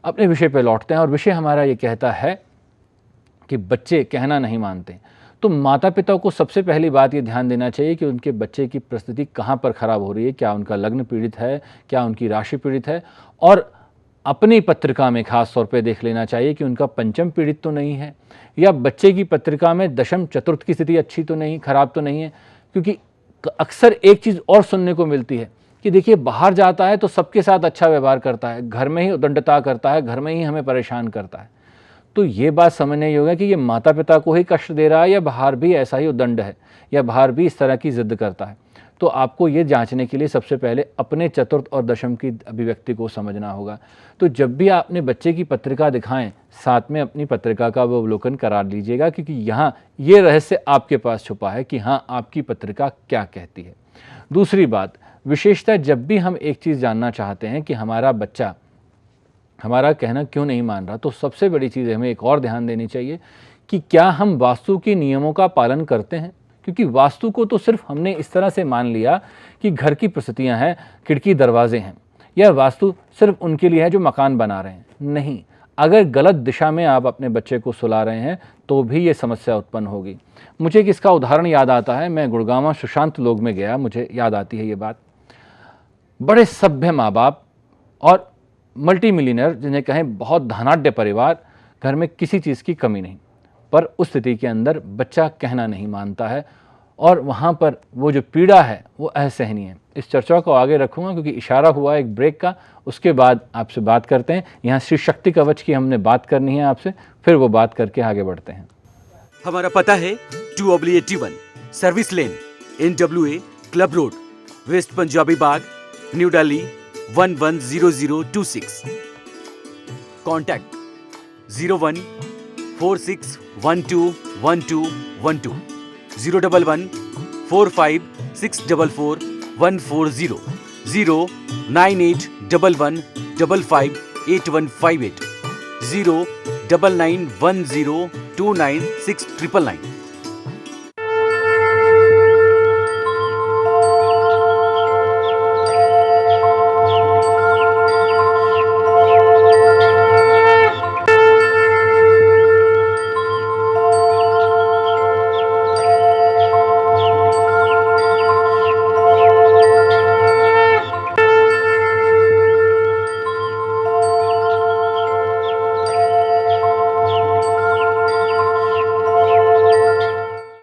अपने विषय पे लौटते हैं और विषय हमारा ये कहता है कि बच्चे कहना नहीं मानते। तो माता पिता को सबसे पहली बात ये ध्यान देना चाहिए कि उनके बच्चे की परिस्थिति कहाँ पर खराब हो रही है, क्या उनका लग्न पीड़ित है, क्या उनकी राशि पीड़ित है, और अपनी पत्रिका में खास तौर पे देख लेना चाहिए कि उनका पंचम पीड़ित तो नहीं है, या बच्चे की पत्रिका में दशम चतुर्थ की स्थिति अच्छी तो नहीं, खराब तो नहीं है। क्योंकि अक्सर एक चीज़ और सुनने को मिलती है कि देखिए बाहर जाता है तो सबके साथ अच्छा व्यवहार करता है, घर में ही उद्दंडता करता है, घर में ही हमें परेशान करता है। तो ये बात समझने योग्य है कि ये माता पिता को ही कष्ट दे रहा है या बाहर भी ऐसा ही उद्दंड है, या बाहर भी इस तरह की जिद करता है। तो आपको ये जांचने के लिए सबसे पहले अपने चतुर्थ और दशम की अभिव्यक्ति को समझना होगा। तो जब भी आप अपने बच्चे की पत्रिका दिखाएं, साथ में अपनी पत्रिका का वो अवलोकन करा लीजिएगा, क्योंकि यहाँ ये रहस्य आपके पास छुपा है कि हाँ, आपकी पत्रिका क्या कहती है। दूसरी बात, विशेषतः जब भी हम एक चीज़ जानना चाहते हैं कि हमारा बच्चा हमारा कहना क्यों नहीं मान रहा, तो सबसे बड़ी चीज़ हमें एक और ध्यान देनी चाहिए कि क्या हम वास्तु के नियमों का पालन करते हैं। क्योंकि वास्तु को तो सिर्फ हमने इस तरह से मान लिया कि घर की परिस्थितियां हैं, खिड़की दरवाजे हैं, या वास्तु सिर्फ उनके लिए है जो मकान बना रहे हैं। नहीं, अगर गलत दिशा में आप अपने बच्चे को सुला रहे हैं तो भी ये समस्या उत्पन्न होगी। मुझे एक इसका उदाहरण याद आता है। मैं गुड़गांव सुशांत लोग में गया, मुझे याद आती है ये बात। बड़े सभ्य माँ बाप और मल्टी मिलियनर, जिन्हें कहें बहुत धनाढ्य परिवार, घर में किसी चीज़ की कमी नहीं, पर उस स्थिति के अंदर बच्चा कहना नहीं मानता है, और वहाँ पर वो जो पीड़ा है वो असहनीय है। इस चर्चा को आगे रखूँगा क्योंकि इशारा हुआ एक ब्रेक का, उसके बाद आपसे बात करते हैं। यहाँ श्री शक्ति कवच की हमने बात करनी है आपसे, फिर वो बात करके आगे बढ़ते हैं। हमारा पता है 2/81 service lane, NWA club road, West Punjabi Bagh, New Delhi 110026। Contact 0146121212, 01145644140, 09811558158, 09910296999।